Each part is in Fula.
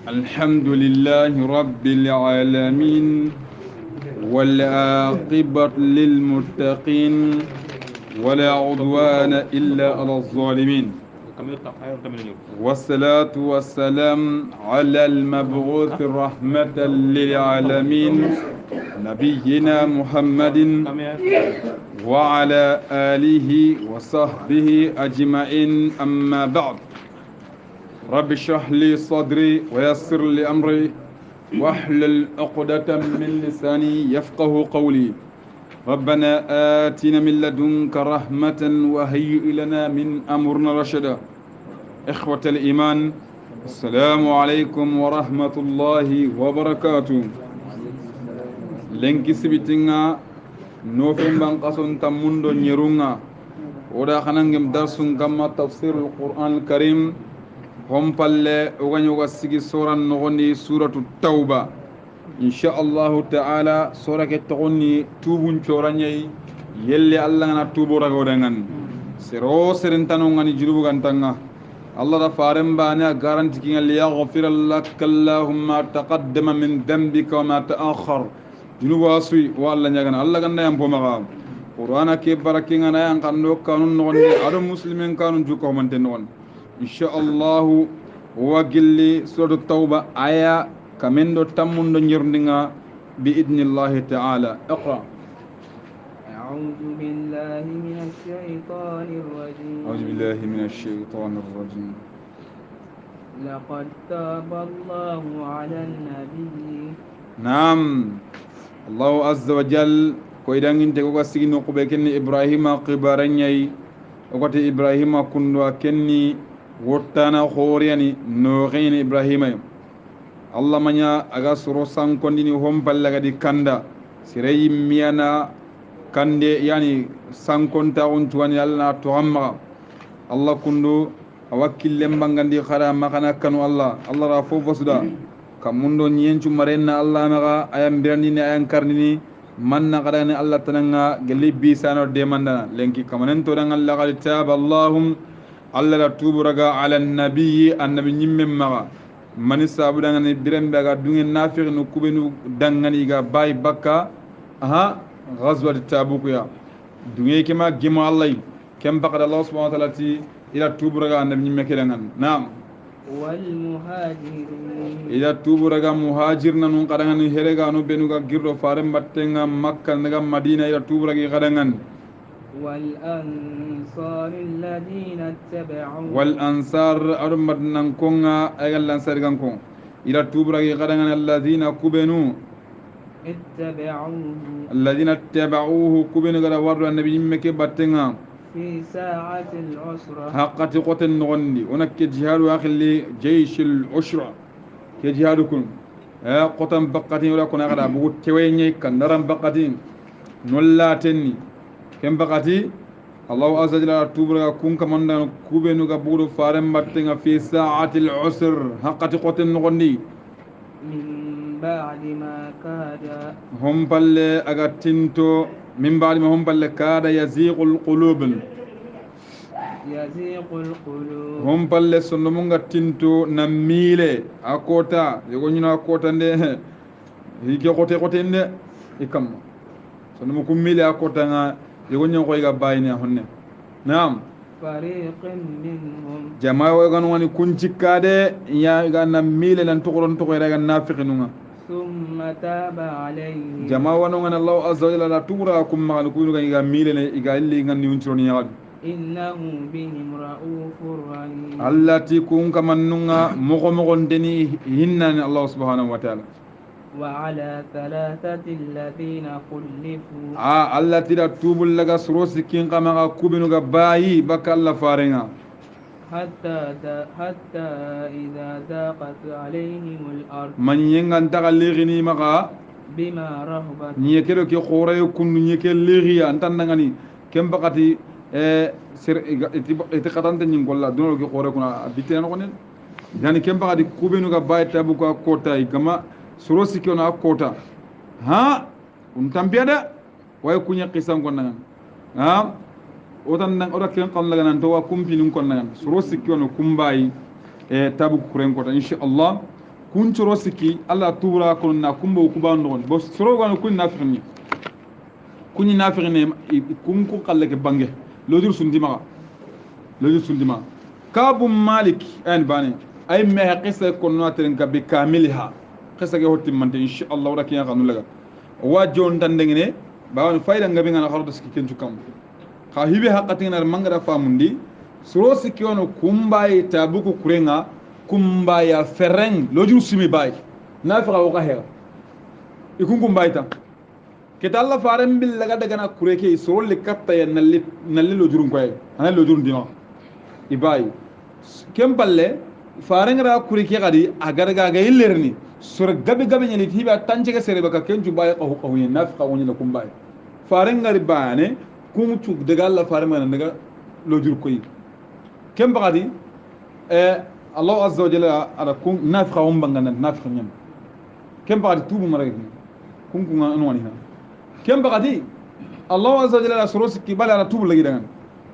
الحمد لله رب العالمين والعاقبة للمتقين ولا عدوان إلا على الظالمين والصلاة والسلام على المبعوث رحمة للعالمين نبينا محمد وعلى آله وصحبه أجمعين أما بعد رب اشرح لي صدري ويسر لي أمري واحلل عقدة من لساني يفقه قولي ربنا آتنا من لدنك رحمة وهيئ لنا من أمرنا رشدا إخوة الإيمان السلام عليكم ورحمة الله وبركاته لنكي سبتنا نوفن بانقصن تموندو نيرونا ودا خنانجم درسون كما تفسير القرآن الكريم هم بالله وغنيوغا سيغي سورة نغني سورة التوبة إن شاء الله تعالى سورة كتغني توبون شورانيي يلي الله غنا توبو رغودنغن سيرو سرنتانو غني جلوبو غنتنغا الله دا فارم بانا غارنتي كي ليغفر لك اللهم تقدم من ذنبك وما تأخر جلوبو اسوي والله نيغن الله غنا يامبو مغا قرآن كي بركينا نيان كانو كانون نغني ادو مسلمين كانون جوكو منتن نغني إن شاء الله وقل سورة التوبة آية كمن دو تمون دو نيرندنا بإذن الله تعالى اقرأ أعوذ بالله من الشيطان الرجيم أعوذ بالله من الشيطان الرجيم لقد تاب الله على النبي نعم الله عز وجل كويدان انت كوكا سيغي نقوبة كني إبراهيم قبارنيي وقت إبراهيم كندوا كني وطانا خورياني نوغين إبراهيم الله منيا أغا سروسان كنديني هم بلغا دي كندا سيري ميانا كندي يعني سانكونتا ونتواني الله توغمغا الله كندو أوكي لمبانغان دي خرا مخانا كانوا الله رافو فسدا كموندو نينشو مرينا الله مغا أيام بيرانيني أيام كارنيني من نغراني الله تنغا قلي بيسانو ديمانا لنكي كماننتو دنغا الله قال تاب اللهم الله لا توبرغا على النبي النبي نيمم مغا من سابو دنغا بيرم بغا دونغي نافق نكوبنو دنغاني غا باي بكا غزوة تابوك يا دونغي كما جمع الله كم بقد الله سبحانه وتعالى إلى توبرغا النبي نيمم كيلانغان نعم والمهاجرين إذا توبرغا مهاجرنا نون قرانغاني هرغا نو بينوغا غيرو فارم باتنغا مكة نغا مدينة إلى توبرغا قرانغان والأنصار الذين اتبعوا والأنصار أرمد نكونغا أيغا الأنصار غانكون إلى توبرغا قرانغان الذين كوبنو اتبعوه الذين اتبعوه كوبنو غدا ورد النبي مكي باتنغا في ساعة العسرة حقتي قتل نغندي ونك جهاد واخلي جيش العشرة كجهادكم قطن بقتين ولا كنا غدا بو تويني كان درام بقتين نولاتني كم بقتي الله عز وجل توبرا كون كمان كوبينو غبورو فارم باتين في ساعة العسر حقتي قتل نغندي من بعد ما كاد هم بل أغتنتو من بعد ما هم بل كاد يزيغ القلوب هم بل سنمونغا تنتو نميلة أكوتا يقولون أكوتا نده هيكي قوتي قوتي نده إكام سنمكم ميلة أكوتا يقولون قويغا بايني هنه نعم فريق منهم جماعة وغانواني كنتي كاده يا غانا ميلة لن تقرن تقرن نافقنونا ثم تاب عليه جماعة ونوغان الله عز وجل لا تورا كم مغان كونو غا ميلة إغا اللي غان نيونتروني يغاد إنه بهم رؤوف رحيم التي كون كمان نوغا مغو دني هنان الله سبحانه وتعالى وعلى ثلاثة الذين خلفوا التي لا توب لغا سروسي كين كما كوبينو غا باي بك الله فارنا حتى إذا ضاقت عليهم الأرض من ينغان تغليغني مغا بما رهبت نيكيرو كي خوري كون نيكيل ليغيا انتان كم بقتي سر اتقاتان تنين كولا دونو كي خوري كنا بيتين كونين يعني كم بقتي كوبينو غا باي تابو كا كوتا كما سروسي كيونا كوتا ها untambiada way kunya qisam kon nan ha otan nan ora ken kon laga nan to wa kumpi nun kon nan suro sikkono kumbayi e tabu kuren ko insha Allah kun coro sikki alla tubura kono na kumbo kuba ndon bo soro gano kun nafiqni kun nafiqni kun ko qalle ke bange lojur sundima kabu malik en bani ay me qissa kono atren ka bi kamilha qissa ge hotti mante insha Allah wala kiya kanu laga wa jon tan dengene bawon fayda ngabi ngana xardo sikki kencu kam xa hibe haqatina mangara famundi soro sikki ono kumbaye tabuku kurenga kumbaya fereng lojur simi bay nafiqa wo kahera ikun kumbay ta kita Allah faran bil laga daga na kureke soro le katta ya nalli lojurun koy ana lojurun dima ibay kem balle faran ra kureke gadi agarga ga illerni soro gabe nyali tiba tanje ga sere baka kenju bay qahu yen nafiqa woni la kumbay faran ngari bane kum tu daga Allah faran ngana daga lojur koy kem bagadi الله عز وجل على كون نافخ بانغنا نافخ نيم كم بعد توب مريض كون انواني هنا كم بعد الله عز وجل على سروسك بال على توب لغي دان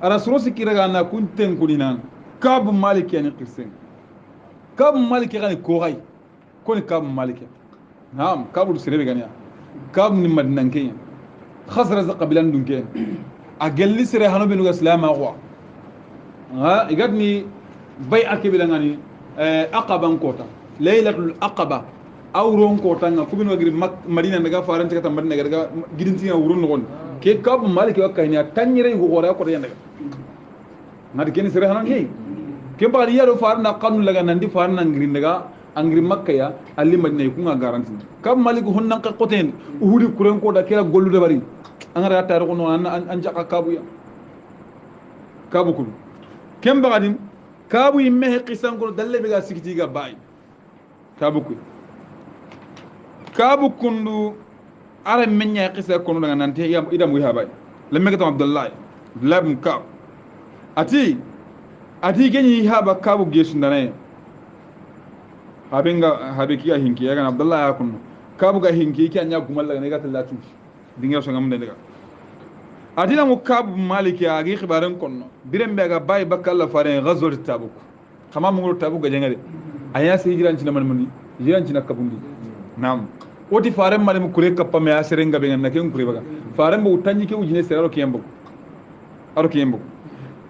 على سروسك رغانا كنتن كونينان كاب مالك يعني قسم كاب مالك يعني كوغاي كون كاب مالك نعم كاب سريبي غانيا كاب ني مدنانكي خسر قبلان دونكي اجل سري هانو بنو اسلام اقوا ها يغدني bay akibila ngani aqaban kota laylatul aqaba awron kota nga kubin wagri madina daga faran ta tambar daga gidin tinga wurun ngon ke kab maliki wakay ni tanyire go gore ko yanda ngadi ken sere hanan ngi ke ba riya do farna qanu laga nandi farna ngri daga angri makka ya alli madina ku nga garanti kab malik honnan ka qoten uhudi kuren ko da kera gollu de bari angara tar ko non an jaka kabu ya kabu kun kem bagadin kabu imme qisan ko dalle be ga sikiti ga bay kabu kundu ara menya qisa ko daga nante yam idam wi habay lamme ga abdullah ibn kab ati geni haba kabu gesu ndane habeki ya hinki ya abdullah ya kunu kabu ga hinki ki anya gumal daga ne ga tallatu dinga so ngam daga adina mu kabu maliki agi khibaran konno birem be ga bay bakalla fare ghazwat tabuk khama mu tabuk ga jengade aya se hijiran ci man muni hijiran ci nakabundi nam oti fare male mu kure kappa me asere ngabe ngan naken kure baga fare mu tanji ke ujine seraro kiyembo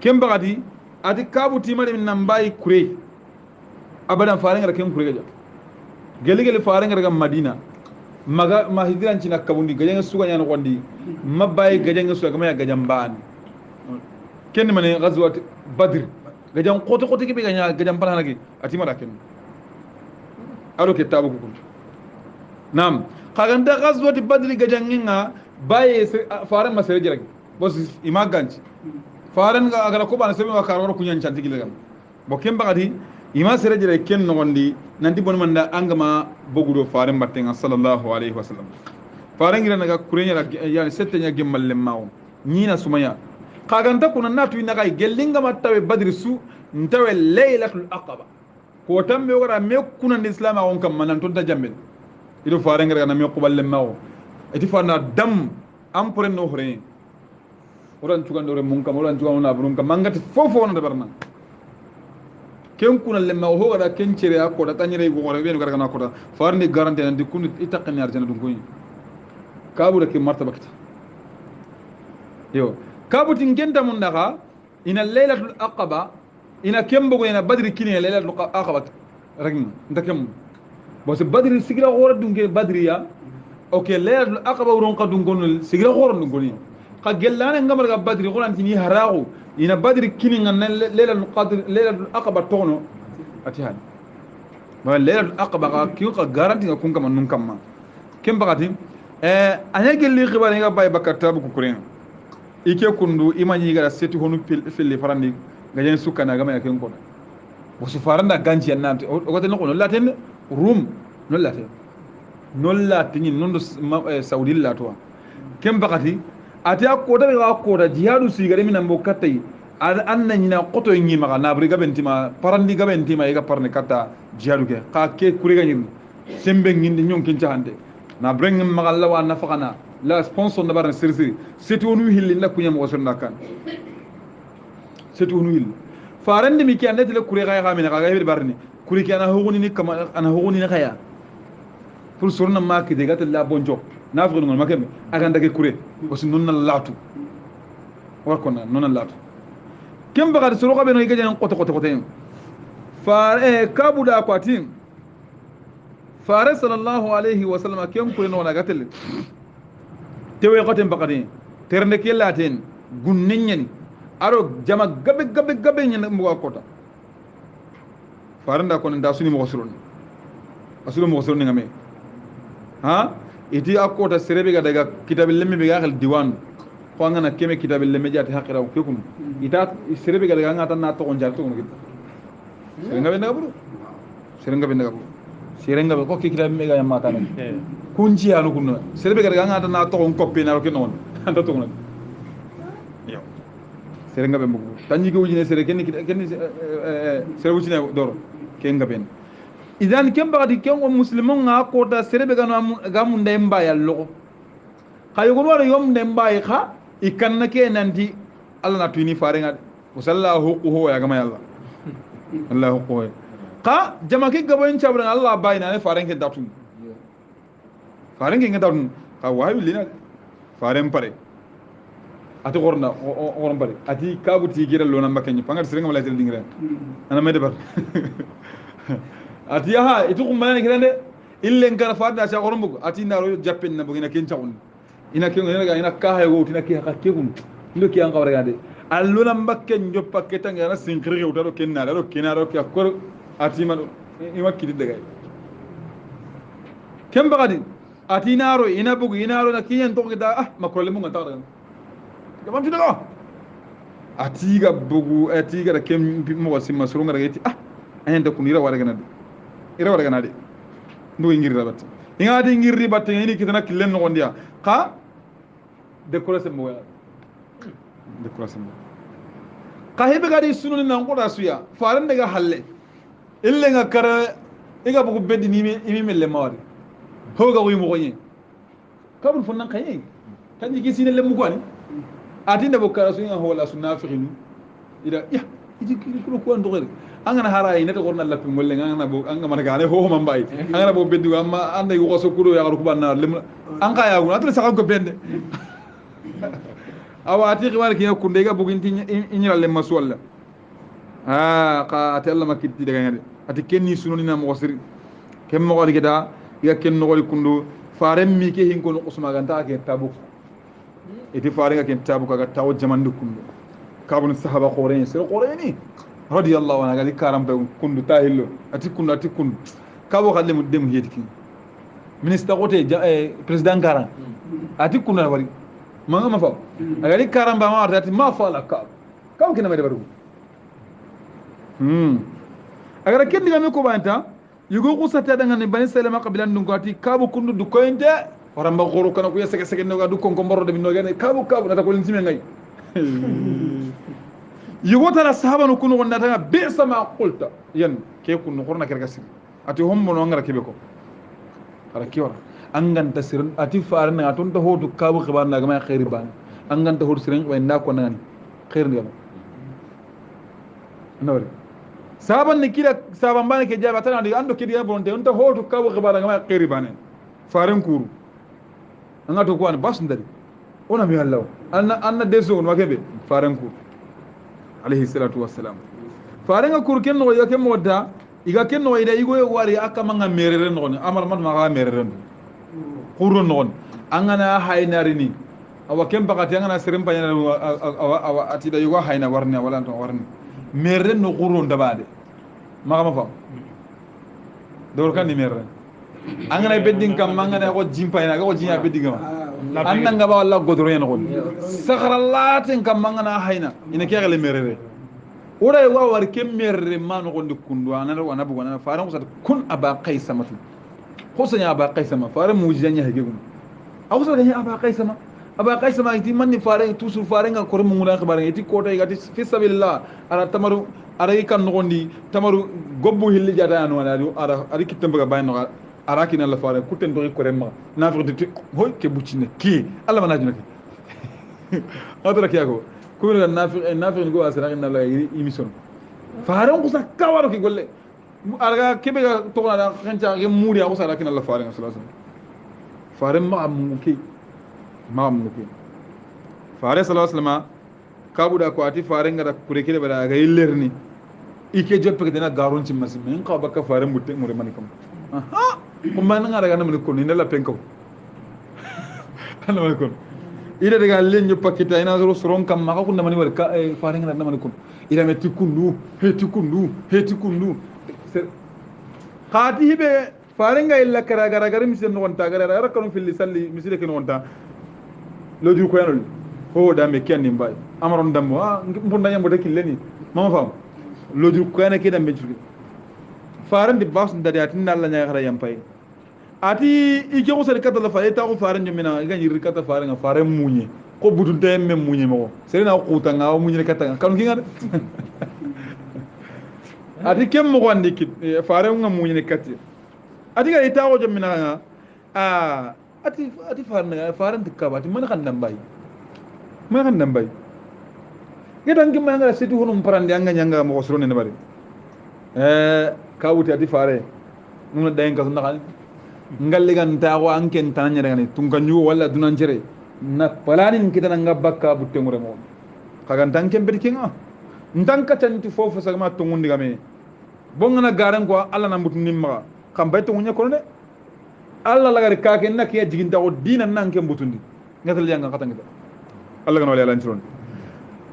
kemba gadi adi kabu timare min nambai kure abadan fare ngara ken kure ga gele fare ngara ga madina maga ma hijiran ci nakabundi ga jenga suga nyano gondi mabay gajenga suga ma gajam ban ken mane ghazwat badr gajam qoto ke be gajam bana gi atima da ken aro ke tabu ko nam kaganda ghazwat badr gajanginga baye faran masere jiragi bos imaganci faran ga agara ko bana sebe wa karwar kunyan canti gilegam bo ken bagadi ima sere jire ken no gondi nanti bon manda angama bogudo faran battenga sallallahu alaihi wasallam faran gira naga kurenya yani settenya gemmal lemmawo nyina sumaya kaganta kuna natu inaga gellinga mattawe badri su ntawe laylatul aqaba ko tambe wara me kuna islam on kam manan ton ta jambe ido faran gira na me qubal lemmawo eti farna dam am pore no hore oran cugandore mun kam oran cugandona burun kam mangati fofo on da barna ken kuna lemma ho wada ken cere ko da tanyere go gore ben gargana ko da farni garantie nan dikun itaqni arjana dum koy kabu da ke martaba kita yo kabu tingenda mun daga ina laylatul aqaba ina kembo go ina badri kini laylatul aqaba ragna ndakem bo se badri sigira gore dum ke badriya okay laylatul aqaba uron qadun gon sigira gore dum goni ka gellana ngamar ga badri quran tini harago ina badri kini ngan laylatul qadr laylatul aqaba tono atihan ba laylatul aqaba ka kiyo ka garanti ga kun kam nun kamma kem bagati anya gelli khibare ga bay bakar tabu ko kuren ike kundu imani ga seti honu fil farandi ga jen sukana ga may ken ko bo su faranda ganci annante o gote no no laten rum no laten no latin non do saudi latwa kem bagati ati akoda be akoda jihadu sigare min ambo katai anna nyina qoto nyi maga na bri gabentima parandi gabentima ega parne kata jihadu ke ka ke kuriga nyi sembe ngindi nyon kin jahande na breng maga lawa na fakana la sponsor na barne sirsi setu onu hilli na kunyam wasonna kan setu onu hilli farande mi ki ande tele kure kaya kamina kaga hebe barni kuri ki ana huguni ni kama ana huguni ni kaya pour surna ma ki de gatel la bonjo na fugo ngol makeme aganda ke kure osi nonna latu war kona nonna latu kem baga suru ko be no igaje nan koto koto koto fare kabuda kwatin fare sallallahu alaihi wasallam kem kure no na gatel tewe koten bakade terne ke laten gunnen nyani aro jama gabe nyana mbuga kota faranda kono nda suni mo surun asulu mo surun ngame ha iti akota serebe ga daga kitabil lemmi be ga xal diwan ko ngana keme kitabil lemmi jati haqira ko kum ita serebe ga daga ngata na to on jar to ngit serenga be ndaga buru serenga be ndaga buru serenga be ko kitabil lemmi ga yamma tan kunji alu kunna serebe ga daga ngata na to on koppi na ro kenon anda to ngona serenga be mbugu tanji ko wujine sere kenni sere wujine doro kenga ben idan kem bagati ken o muslimon nga ko da sere be gano gamu ndemba ya logo kayo ko wala yom ndemba kha ikanna ke nanti alla na tuni farenga sallahu quhu ya gama yalla allahu quhu ka jama ke gabo en chabran allah bayna ne farenga datun farenga nga datun ka wayu lina faren pare ati gorna oron bari ati kabuti gira lona makanyi pangar sirenga mala tel dingira ana mede bar ati ha itu ko malane girande ille ngara fadda sa oron bugo ati naro jappen na bugina ken tawon ina ken ina ka hay go tina ki hakka kum ndo ki an kawra gade alluna mbakken joppa ketanga na sinkiri utado kenna do kenaro ki akor ati man ima kidi daga kem bagadi ati naro ina bugo inaro na kiyen to gida ah makrole mun ngata gaban tudaga atiga bugu atiga da kem mo simma surunga daga yati ah ayen da kunira wara ganade ira wara ganade ndo ngiri rabat inga di ngiri batte ni kitana killen no gondiya ka decoration mo wala decoration mo ka hebe gadi sununi nan ko da suya faran daga halle ille nga kara iga bugu beddi ni mi melle mawari ho ga wi mo gonye kabul funnan kayi tanji gisine le mu gwani atinda bokara sunya hola sunafiqin ida ya iji kilo ko ndogere angana haray neta gorna lappi molle ngana bo anga man gaane ho man bay angana bo beddu amma anda yugo so kudo ya ko banna lem anga ya guna atra sakal ko bende awati xiwar ki yakunde ga bugin tin inyira le masulla ha ka atalla makitti daga ngade ati kenni sunoni na mo sir kem mo gol gida ya ken no gol kundu farem mi ke hin ko no usma ganta ke tabuk iti faringa ken tabu kaga tawo jamandu kundu kabun sahaba qoren sir qoreni radiyallahu anhu gali karam be kundu tahillo ati kundu kabo khalle mu dem yediki ministre qote president garan ati kundu wari manga ma fa gali karam ba ma ati ma fa la kabo kina mede baru agara ken diga me ko banta yugo ko sata daga ne bani salama qabilan dun ko ati kabo kundu du koyente waramba goro kana ko yeseke seke no gadu kon ko bordo min no gane kabu nata ko linsime ngay yugo tala sahaba no kunu wonna tanga be sama qulta yan ke kunu qorna kerga sir ati hommo no ngara kebe ko ara kiwara anganta sirin ati faran na ton to hodu kabu khibar na gama khairi ban anganta hodu sirin way nda ko nan khair ngam nawri sahaban ni kila sahaban ban ke jaba tan ando kidi bonte on to hodu kabu khibar na gama khairi ban faran kuru anga to ko an bas ndari ona mi Allah anna deso on wakebe faran ku alayhi salatu wassalam faran ku ken no yake modda iga ken no ida igo wari aka manga merere no ni amar man ma merere no qurun no anga na haynari ni awa ken bakati anga na sirim panya awa atida yugo hayna warni wala to warni merere no qurun dabade ma fa dor kan ni merere angana bedding kam mangana ko jimpa ina ko jinya bedding ma annanga ba walla godoro en gon sakharallatin kam mangana hayna ina ke gele merere ora wa war kem merere man gon de kundu anana wana bu wana faran ko kun aba qaisama khosanya aba qaisama faran mujanya hegum awso ganya aba qaisama iti manni faran tusu faran ga kor mungula khabaran iti kota igati fi sabilillah ala tamaru ara ikan nogondi tamaru gobbu hilli jata anu ara ari kitemba bayno araki na la faare kuten do ko remma nafirti hoy ke bucine ki alla manajuna ki adra ki ako ko na nafir go asra inna la émission faran kusa kawaro ki golle arga kebe ga to na kanca ge muri a kusa lakin Allah faran sallallahu alaihi wasallam faran ma amuke fare sallallahu alaihi wasallam kabuda ko ati faran ga kure kide bada ga illerni ike joppe ke dina garon cin masim min ka baka faran mutte mure manikam aha kuma nan ga daga nan ko ni la penko Allah ko ida daga lenyo pakita ina zoro soron kam maka kunna mani war ka faran ga nan mani kun ida me tikundu khati hibe faran ga illa kara gara gara misen no wonta gara gara kanu fil salli misile ken wonta loju ko yanol ho da me ken nimbay amaron dam wa mbunda nyambo de killeni mama fam loju ko yana ke dam be jurgi faran di bas ndade atin Allah nya khara yampay ati ike ko sel kata la fa eta ko faran nyamina ga nyir kata faran faran munye ko butu de mem munye mako serena ko tanga o munye kata kan ki ngade ati kem mo wandi kit faran nga munye kati ati ga eta ko jamina ati faran dikka ati man kan nambay gedan gimma nga seti honum parande anga nyanga mo soro ne bari kawuti ati fare nuna dayen ka sunna ngalle gan tawo anken tananya ngani tunganju wala dunancere na palanin kitana ngabakka butte ngure mo kagan tanken berkinga ndanka tanti fofu sagma tungundi game bongana garan ko alla na mutun nimma kam bayto ngunya ko ne alla lagare ka ken nak ya jiginta ko dina nan ken butundi ngatal yanga katanga alla gan wala lantiron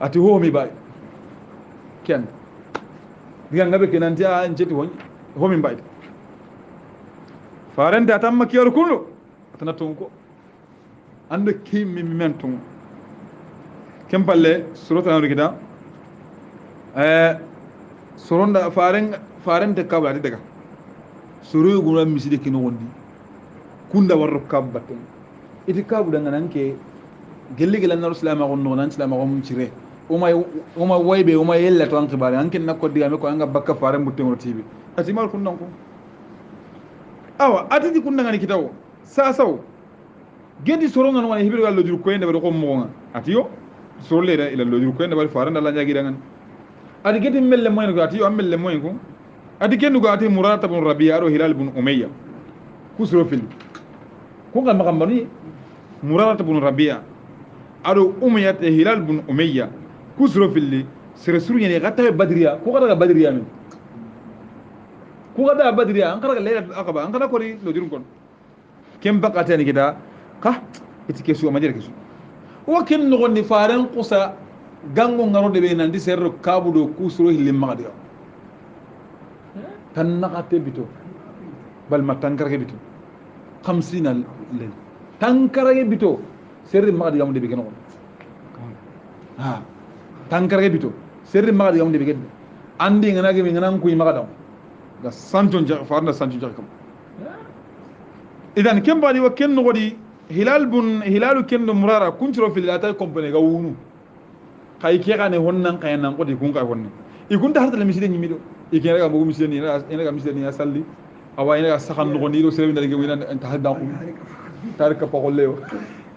ati ho mi bay ken diga ngabe kenan dia njeti won ho mi bay farende atamma kiyar kullu atana tonko ande kimi mentum kem balle surata na rigida soronda farende kabla daga suru gura miside kino wondi kunda warro kabbaten iti kabu daga nanke gelli gelan na islam ko no nan islam ko mum cire uma waybe uma yella to an khibare anke nakko diga me ko anga bakka fare mutte ngoro tibi ati mal kun nanko awa atiti kun ngani kitawo sasaw gedi soronga no wani hibiru gallo jur ko ende be ko mo nga ati yo solle da ila lo jur ko ende bal fare ndalla nyagi dangan ati gedi melle moy ko ati yo melle moy ko ati kendu ko ati murata bin rabi'a ro hilal bin umayya kusro fil ko ngal makam bani murata bin rabi'a ado umayya hilal bin umayya kusro fil sere suru nyane gata badriya ko gata badriya min ko gata badriya an kara layla akaba an kara ko ri lo jurun kon kem bakata ni kita ka iti kesu amajere kesu o ken no gonni faran qusa gango ngaro de be nandi serro kabudo kusro hilim magadiya tan nakate bito bal matankar ke bito 50 lel tankar ke bito serri magadiya mo de be kenon ha tankar ke bito serri magadiya mo de be ken andi ngana ke ngana ko magadaw ga santon ja farna santon ja kam idan ken bani wa ken no godi hilalu ken no murara kuntro fil ata company ga wunu kay ke gane honnan kayan ko di kun ka honne ikunta harta la miside nyimi do ikene ga bugu miside ni ina ga miside ni asalli awa ina ga saxan no ni do selebi ndal ge wina anta hadda ko tarika pa ko lew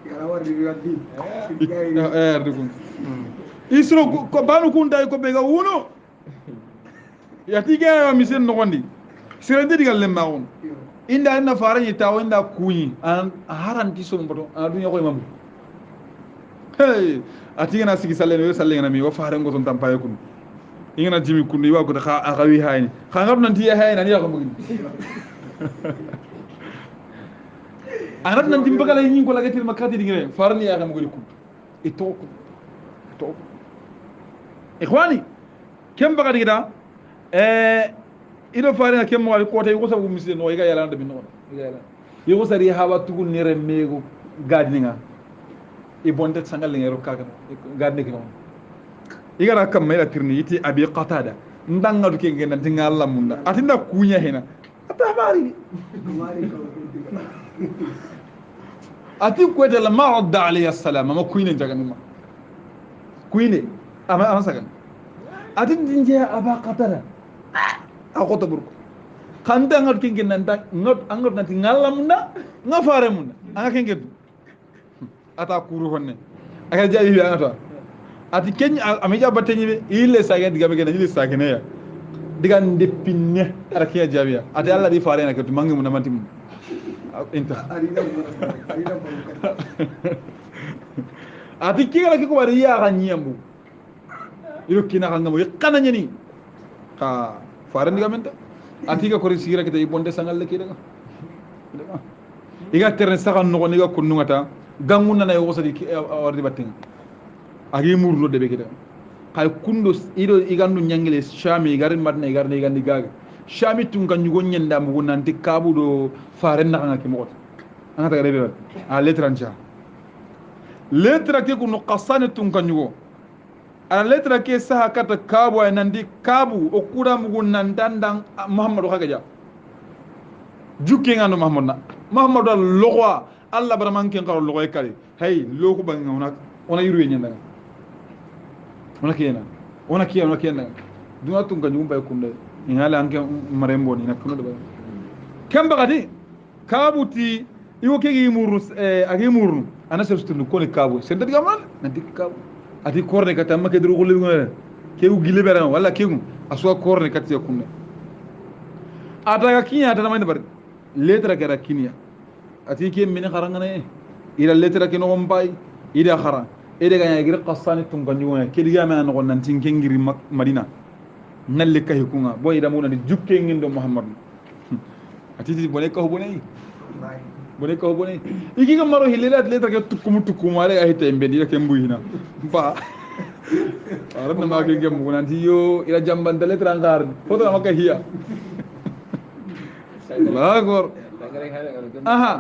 ya wardi bi waddi dukun isro ko banu kun day ko be ga wuno ya tige ga miside no gondi selendi digal le maun inda ina farani tawo inda kuyi an haranti so mboto adunya ko imam hey ati na sigi salle no salle na mi wa faare ngo ton tampaye kun ingana jimi kun wa ko kha akawi hayni kha ngab nan ti hayna ni ya ko mugin anat nan dim bagala ni ko lagatil makati digre farni ya ga mugin kun ito ikhwani kem bagadi gida ido faare na kem mo ko tay ko sabu misde no yiga yalla ndabi no yiga yalla yogo sari hawa tugul ni remego gadninga ibonde sangal ngero kaga gadne ki non igara kam mayla tirni yiti abi qatada ndanga du ke ngena tinga Allah munda atinda kunya hena ata mari ati ko de la marad alayhi assalam ma kuyne jaga ma kuyne ama sagan atin dinje aba qatada akoto burko kanda ngat ke ngena ngat angot nanti ngalla munda ngafare munda anga ke ngedu ata kuru honne aka jabi bi anata ati kenya amija batenyi be ile saga diga be gena ile saga ne ya diga ndepinne ara kiya jabiya ati Allah di faare na ke to mangi mun namati mun inta ati kiga ki ko bari ya ga nyambu ilo kina ga ngamo yakana nyani ka faare diga menta ati ga ko risira ke tay bonde sangal le ki daga iga terne sakan no niga kunnu ngata ganguna na yogo sadi wardi batin agi murno debe kida kay kundo ido igandu nyangile shami garin madna igarne igandi gaga shami tun kan nyugo nyenda mu nanti kabu do faren na ngaki mo anga ta rebe a letrancha letra ke kunu qasane tun kan nyugo a letra ke saha kata kabu ay nandi kabu o kura mu nan dandang muhammadu khagaja jukke ngano muhammadu logwa Allah baraman ken karo logay kali hey loku bang ona yuru nyenda ona kiyena duna tun kan yumba kunde ingala anke marembo ni nakuno de kamba gadi kabuti iwo kegi murnu agi murnu ana sebstunu koni kabu senda diga man nanti kabu ati korne kata make duru gulle ngone kegu gile bera wala kegu aswa korne kati kunde ata kinya ata namay bar letra kera kinya ati ke min kharangane ila letra ke no mbay ida khara ida ganya gir qassani tum ganjuna kediga ma no nanti kengiri madina nalle kay kunga boy da mona di jukke ngindo muhammad ati di bone ko bone iki ga maro hilelat letra ke tukum ale ay tembe di ke mbuyina ba arana ma ke gem ko nanti yo ila jamban de letra ngar foto ma ka hiya lagor aha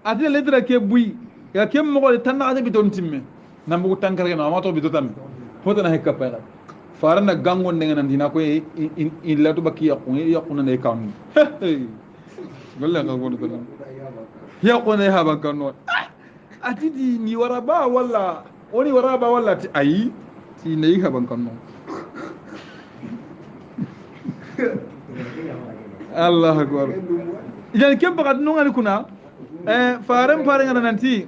ati letra ke buy ya kem mo ko tan na biton timme nambu tankar ke no ma to biton foto na hekka pa farana gangon de ngana dina ko in latu bakki yaquna ne kan golla ga godo tan yaquna ha ban kan no ati di ni waraba walla oni waraba walla ti ayi ti ne ha ban kan no Allah akbar idan kem bakat no ngani kuna faran ngana nanti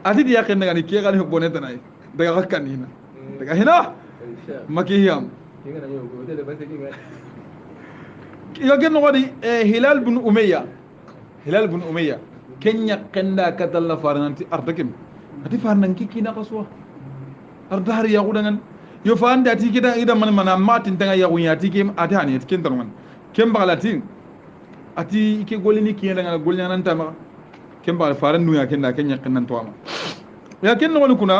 ati di yakin ngani ke ngani boneta nay daga kanina daga hina makiyam يجن غادي هلال بن أمية كنيا كندا كتلا فارنتي أردكم هتي فارنكي كينا قصوى أردهر يقولون يفان داتي كده إذا من مات تنتهي يقولون ياتي كم أتاني يتكين ترون كم بغلاتين أتي كي قولني كينا لنا قولنا ننتما كم بغل فارن نويا كندا كنيا كندا توما لكن نقول كنا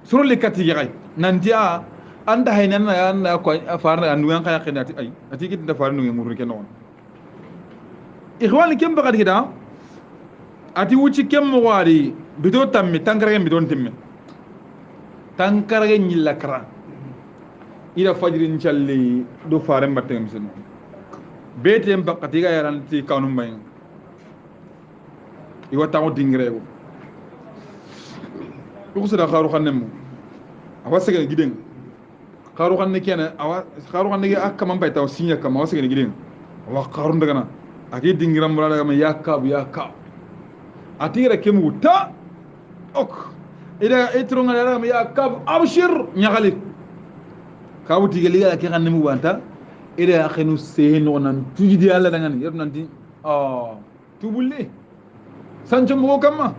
سرور لكتي جاي ننتيا anda haynan na ko farna anu yang kaya kenati ay ati kit da farnu ngurur ke non ikhwan kem bagad hida ati wuci kem mo wari bido tammi tankarage bidon timme tankarage nyilla kra ila fajrin challi do fare mbatte misen betem bakati ga yaran ti kanum bay iwa taw dingrego ko sada kharu khanem awasege giden kharu khanne kena awa kharu khanne ge akama bay taw sinya kama awasege giden wa kharu ndagana agi dingiram bala daga yakab atira kemu ta ok ida etronga daga yakab abshir nyagali kawuti ge liga ke khanne mu wanta ida khenu sehno nan tujidi alla daga ni yer nanti tubulle sancho mo kama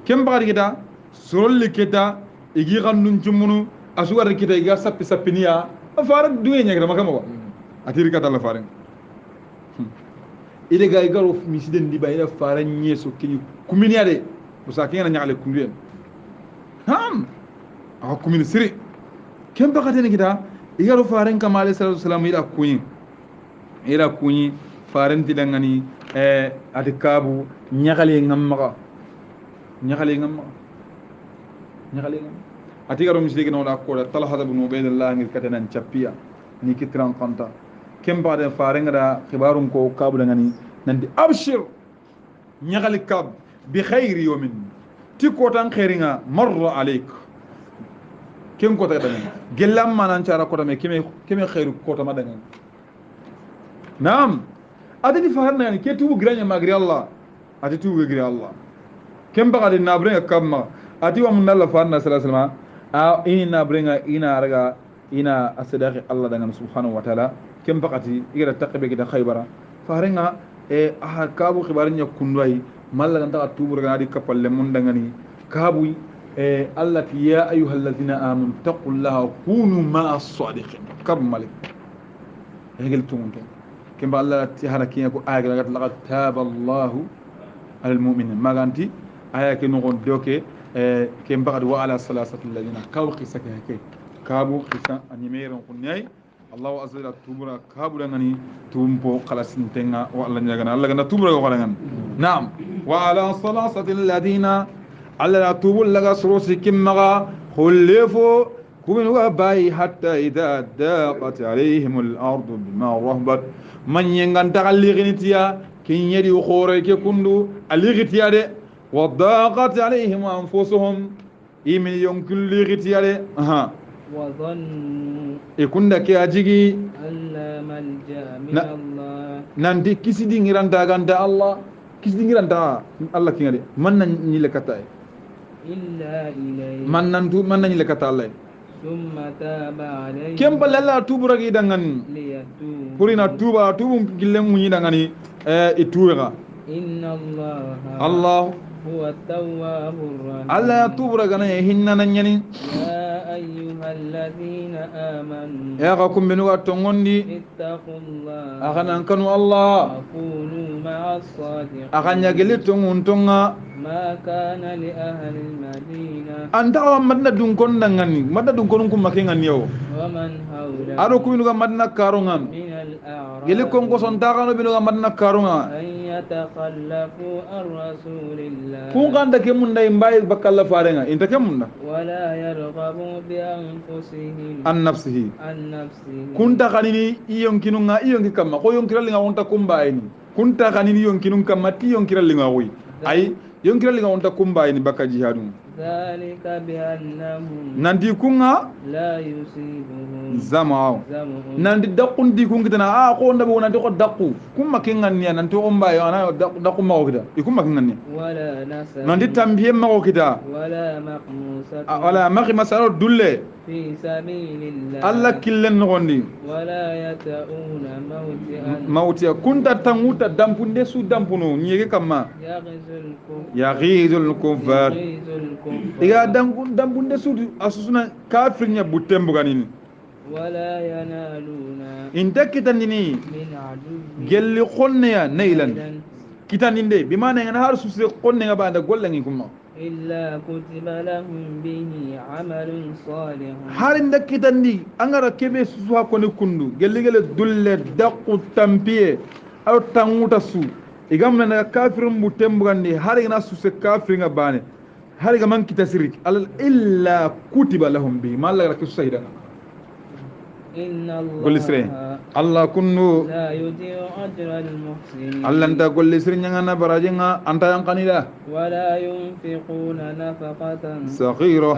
kem bari kita sorolli kita igi khannun chumunu asugar kita iga sapiniya afara duwe nyagra makama wa atiri kata la faring ide ga igaro misiden di bayina faran nyeso kini kuminiya de musakina nyale kumien kumini siri kem bakate ni kita igaro faran kamale sallallahu alaihi wasallam ida kunyi faran tidangani atikabu nyakale ngamma atigaro misdege no la ko talha ibn ubaydillah ngir katanan chapiya ni kitran qanta kem baade farenga da khibarun ko kabu ngani nandi abshir nyagali kab bi khair yawmin ti ko tan khairinga marra alayk kem ko tan gelam manan cara ko tame keme khairu ko tama dangan naam adini faharna yani ke tubu granya magri allah ati tuube giri Allah kem bagadi nabrenga kamma ati wa mun Allah farna sallallahu alaihi wasallam a ini nabrenga ina raga ina asadaqi Allah dengan subhanahu wa ta'ala kem bagati igira taqbe kita khaybara farenga e aha kabu khibarnya kundwai malla ganta tubu raga di kapalle mun dangani kabu e Allah ya ayyuhallazina amanu taqullaha kunu ma'as sadiqin kammal hegel tumunto kem ba Allah ti harakiya ko ayaga laqad taballahu al mu'minin maganti aya ke nogon doke ke mbagad wa ala salasati alladhina kaw qisaka ke kabu qisa animeron kunyai Allah azza wa tubura kabu dangani tumpo khalasin tenga wa Allah nyagana Allah gana tubura ko dangan na'am wa ala salasati alladhina alla tubul laga surusi kimmaga khulifo kumin wa bai hatta idha daqat alaihim al-ard bima rahbat man yenganta allighnitiya kin yedi khore ke kundu allighnitiya de وضاقت عليهم أنفسهم إيمن يمكن لغتيار وظنوا يكون لك أجيجي أن لا ملجأ من الله نانتي كيسي دي نيرانتا غانتا الله كيسي دي نيرانتا الله كينغالي من نيلكتا إلا إليه من نيلكتا الله ثم تاب عليهم كم بلالا توبرا غي دانغان ليتوبوا پورينا توبا گيلم موني دانغاني اتوغا إن الله هو التواب الرحيم الله توبرا غنا هيننا نانياني يا أيها الذين آمنوا يا قوم بنوا تونغوندي اتقوا الله أغنى كانوا الله وكونوا مع الصادقين أغنى جلتون تونغا ما كان لأهل المدينة أنت مدنا دون كون دعاني مدنا دون كون كم مكين عنيو ومن حوله أرو كوينوغا مدنا كارونغان من الأعراب جلي كون كوسون تاغانو بينوغا مدنا كارونغا أن يتخلفوا عن رسول الله كون كان دكيم مندا يمباي بكالا فارنغا إنت كم مندا ولا يرغبوا بأنفسهم عن نفسه نفسه كون تاغاني إيون كينوغا إيون كيكما كو يون كيرالينغا وانتا كومبايني كون تاغاني إيون كينوغا كما تي يون كيرالينغا وي أي يون كيرالينغا وانتا كومبايني بكا جهادون ذلك بأنهم ناندي كونغا لا يصيبهم زماو ناندي دقون دي كون كتنا كو ندبو ناندي كو دقو كوما كينغانيا نانتي اومباي انا دقو ماو كدا يكون ماكينغانيا ولا نسب ناندي تامبيه ماو كدا ولا مخموسة ولا مخي مسارو دوله في سبيل الله الله كلن نغوندي ولا يتؤون موتيا كنت تنغوتا دامبوندي سو دامبونو نيغي كما يغيظ الكفار إذا دامبوندي سو أسوسنا كافر نيا بوتيمبو غانين ولا ينالون إن تكتنني من عدو جل خونيا نيلا كتنندي بما نهار سوسي خونيا بعد غولني كما إلا كتب لهم به عمل صالح harin da kitandi angara kebe su ha koni kundu gelle dulle daqu tampiye aw tanguta su igamna na kafirin mutem bugandi hari na su se kafirin bane hari ga man kitasiri al illa kutiba lahum bi malaka kisu sayda إن الله الله كنو لا يضيع أجر المحسنين الله أنت كل سر نعنا براجعنا أنت yang kanida ولا ينفقون نفقة صغيرة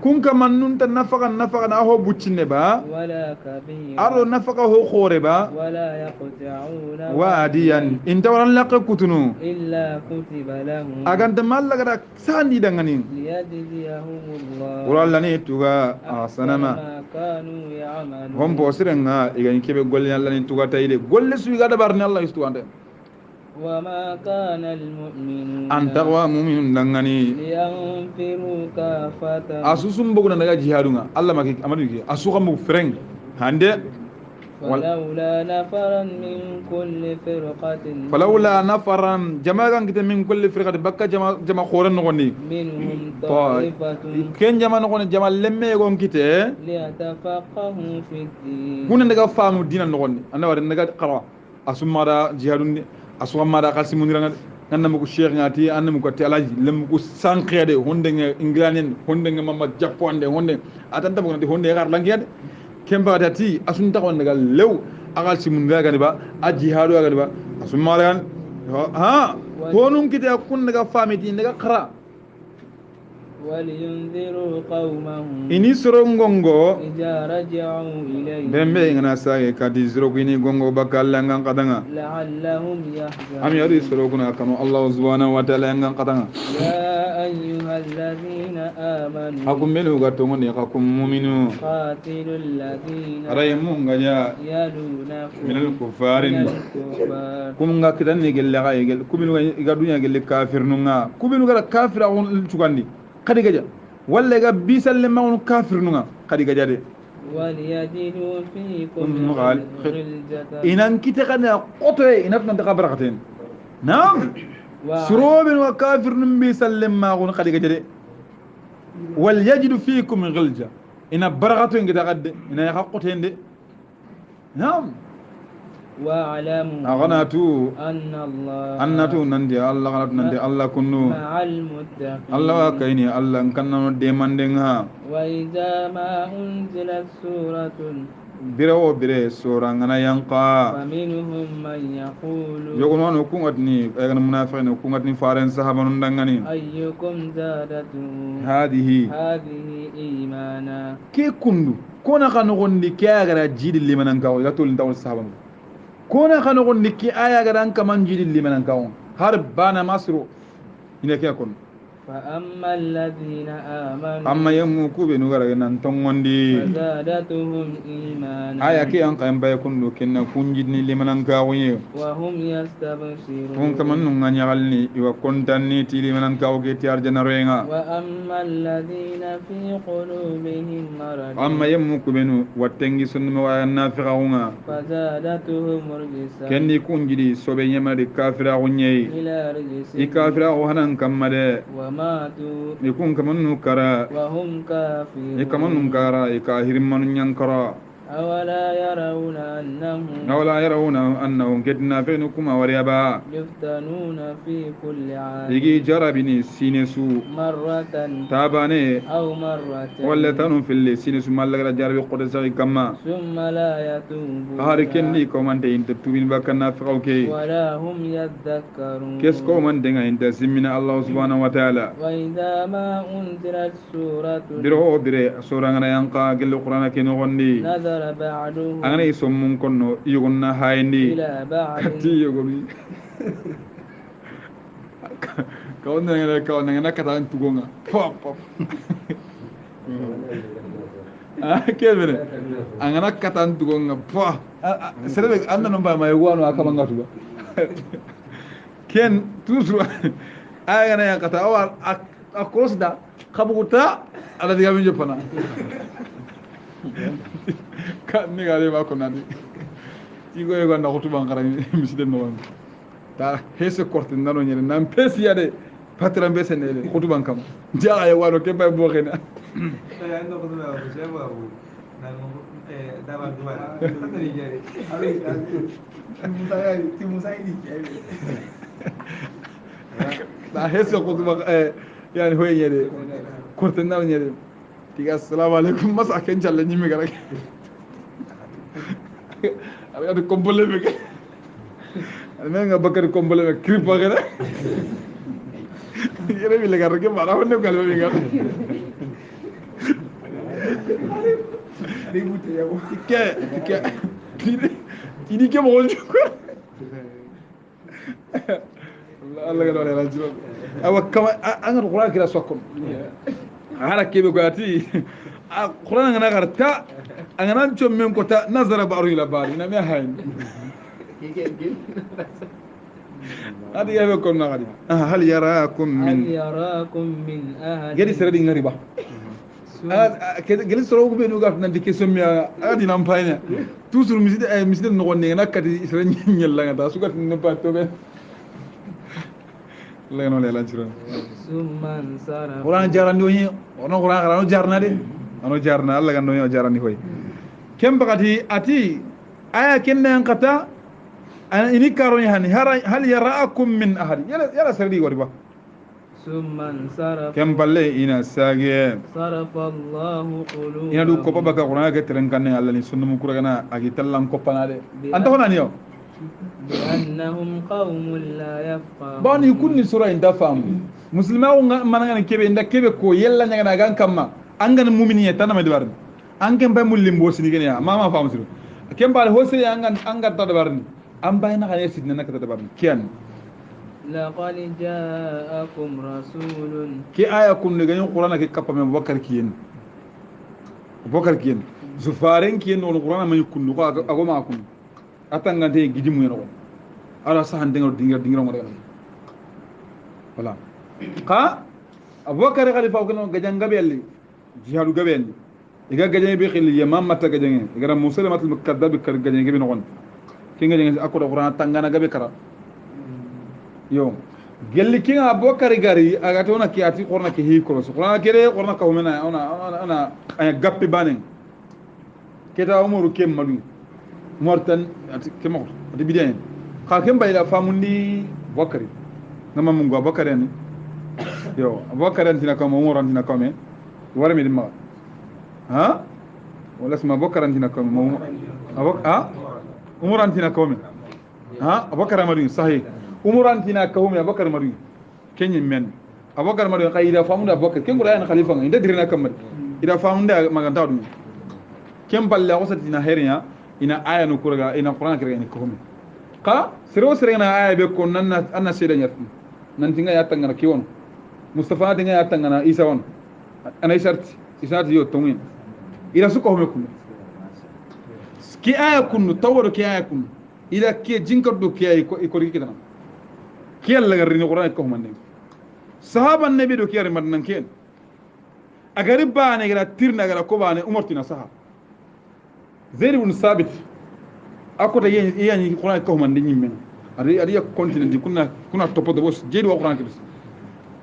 كن كمان ننت نفقة أهو بتشنه با ولا كبيرة أرو نفقة هو خوربا ولا يقطعون واديا إنت ورن لك كتنو إلا كتب لهم أكان تمال لك ساندي دعانين ليجزيهم الله والله نيتوغا سنما كانوا يعملون هم بوسرنا إذا إنك بقول الله نيتوغا تايد قول لسوي قاعد بارني الله يستوانده وما كان المؤمنون أن تقوى مؤمن دعاني لينفروا كافة أسوسم بقولنا نجا جهادنا الله ما كي أماني كي أسوكم بفرنج هنده فلولا نفرا من كل فرقة فلولا نفرا جماعة كده من كل فرقة بكا جماعة خورن نغني منهم طائفة كن جماعة نغني جماعة لما يقوم كده ليتفقهوا في الدين كنا نجا فهم الدين نغني أنا ورد نجا قرأ أسمع ماذا جهادون أسمع ماذا قاسم مديرنا أنا مكو شيخ ناتي أنا مكو تلاج لم مكو سانكيا ده هندن إنجلانين هندن ماما جابون ده هندن أتانتا مكو نتي هندن يكار لانكيا kemba dati asun ta wondaga lew agal simun daga ba ajihadu daga ba asun maran ha honum kite kun daga famiti daga khara ولينذروا قومهم ini soro ngongo إذا رجعوا إليه bembe ngana sage kadi soro ini gongo bakal ngan kadanga لعلهم am yari يحذرون soro kuna kanu Allah subhanahu wa ta'ala ngan kadanga يا أيها الذين آمنوا akum melu gato ngone akum mu'minu قاتلوا الذين aray mun ganya يلونكم minal kufarin من الكفار kum nga kidan ne gelle ga yegel kubinu ga dunya gelle kafir nunga kubinu ga kafira on chugandi kadi gaja walla ga bisalle ma on kafir nunga kadi gaja de وليجدوا فيكم غلظة inan kita kana qotoy inat nan ta barakaten nam surobin wa kafir num bisalle ma on kadi gaja de wal yajidu fiikum ghilja ina barakatu ngita gadde ina haqqoten de nam واعلموا aghanatu أن الله annatu nandi Allah ganatu nandi Allah kunnu مع المتقين Allah kayni Allah kanna de mandenga وإذا ما أنزلت سورة birawo bire sura ngana yanqa فمنهم من يقول yogono no kungatni aygan munafiqin kungatni faren sahaban ndangani أيكم زادته hadihi هذه إيمانا ke kundu kona kanu gondi kagara jidi limanan kawo ya tolin tawon sahaban kona kanu gondi ki aya garan kaman jidi limanan kawo har bana masro ina ke kon فأما الذين آمنوا amma yammu kube no gara nan tongondi فزادتهم إيمانا aya ke an kan bay kundu kenna kunjidni limanan kawo ye وهم kun يستبشرون kaman nun ngalni iwa kontanni ti limanan kawo ke ti arjana renga وأما الذين في قلوبهم مرض amma yammu kube no wattengi sunnu wa nafiqaunga فزادتهم رجسا kendi kunjidi sobe nyama de kafira gonye إلى رجس i kafira o hanan kamade وماتوا i kun kaman nu kara وهم i kaman nun كافرون kara i kahirim manu nyankara أولا يرون أنهم awla yarawna annahum kedna fenukuma wariyaba يفتنون في كل عام igi jarabini sinesu مرة tabane أو مرتين walla tanu fille sinesu mallagra jarabi qode sagi kamma ثم لا يتوبون har kenni ko man de inta tubin bakana fawke ولا هم يذكرون kes ko man de nga inta simina Allah subhanahu wa ta'ala وإذا ما أنزلت سورة biro bire sura ngana yanka gel qur'ana ke no gondi نظر بعضهم angana isommun konno yugonna hayndi إلى بعض kati yugomi kawna ngana kata tugonga pop pop kebere angana kata tugonga po serebe anda no ba may wano akabanga tuba ken toujours ayana ya kata awal akosda khabuta ala diga min jopana kan ni gale ma ko nandi tigo e gonda ko tuban ngara mi siden no ta hese korte nano nyere nam pesi yade patram be senele ko tuban kam jaa ay waro ke bay bo xena ya no ko do ko se ba bu na mo da ba do ba ta ni jere ari ti musa ni jere ta hese ko tuban yani hoye nyere korte nano nyere tiga assalamu alaikum masa ken jalle nyimi gara abi adu kombole be ale nga bakari kombole be kripa gara yere bi le gar ke mara wonne gal be gar di buti ya ke ini ke mo nju ko Allah ga dole rajul awa kama an ga qur'an kira sokon hara kebe ko ati qur'an ngana garta angana chom men ko ta nazara ba'ru ila bari na me hayn adi yabe ko na gadi hal yarakum هل min يراكم من أحد gedi seredi ngari ba gedi soro ko be no gaf nan dike sommi adi nam payna toujours miside no wonne nakati isra nyella ngata sugat ne pa to be leno le lanchiron ثم انصرف qur'an jarandi woni ono qur'an garano jarna de ono jarna Allah gando yo jarani hoy kem bakati ati aya kenne en kata ana ini karoni hani hal yaraakum min ahad yala sardi wari ba ثم انصرف kem balle ina sage صرف الله قلوبهم ina du ko baka qur'an ga teren kanne Allah ni sunnu kura gana agi tallan ko panade anta hona ni yo بأنهم قوم لا يفقهون bani kunni sura inda famu muslima ko mananga kebe nda kebe ko yella nyaga na gan kamma angan mu'miniya tanama de barni anken bay mullim bo sini gene ya mama famu siru ken bal hosri angan ta de barni am bay na kane sidna nakata de barni kian لقد جاءكم رسول ki aya kun ne ganyen qur'ana ke kappa me bakar kiyen zufaren kiyen no qur'ana me kun ko ago ma kun atanga de gidimu no ala sahan dengar dingira mo de wala ka abubakar khalifa ko gajan gabelli jihadu gabelli iga gajan bi khil yamam mata gajan iga muslimat al mukaddab kar gajan gabi no gon kinga gajan akko qur'ana tangana gabe kara yo gelli kinga abubakar gari aga to na ki ati qur'ana ki hi ko so qur'ana kere qur'ana ka humena ona ay gappi banen keta umuru kem madu mortan ati kemo ati bidayen ka kem bayla famundi bakari nama mungu abubakar ni yo abubakar antina kama umar antina kama wara mi dimma ha wala sama abubakar antina kama umar antina kama ha abubakar madu sahih umar antina kama abubakar madu kenyin men abubakar madu qaida famunda abubakar ken gura yana khalifa inda dirina kamar ida famunda maganta dum ken balla wasatina herinya ina aya no kuraga ina qur'an kiraga ni kama ka siro sirena aya be ko nanna anna sedanya nanti nga yatta ngana kiwon mustafa de nga yatta ngana isa won ana isarti yo tongin ila suko home kun ki aya kun tawro ki aya kun ila ki jinkar do ki ay ko ri kitana ki alla garini qur'an ko man sahaba nabi do ki yar man ken agari bane gara tirna gara ko bane umartina saha zaid ibn sabit akota yani qur'an ko man nyimen ari ya continue kuna topo de bos jedi wa qur'an kibis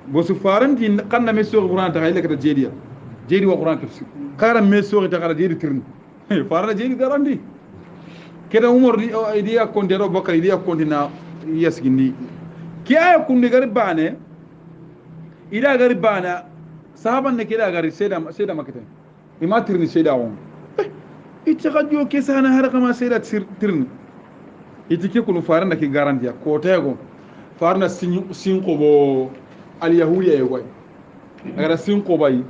bos faranti kanna meso qur'an ta ile kata jedi wa qur'an kibis kara meso ta kara jedi tirni farana jedi garandi keda umar di ya kontero bakari di ya kontina yasgini ki aya kundi gari bane ida gari bana sahaban ne kida gari seda makete ima tirni seda won ita kajo ke sana har kama seda tirni iti ke kunu faran da ke garantiya ko ta yago faran da sin ko bo al yahudiya yago agara sin ko bai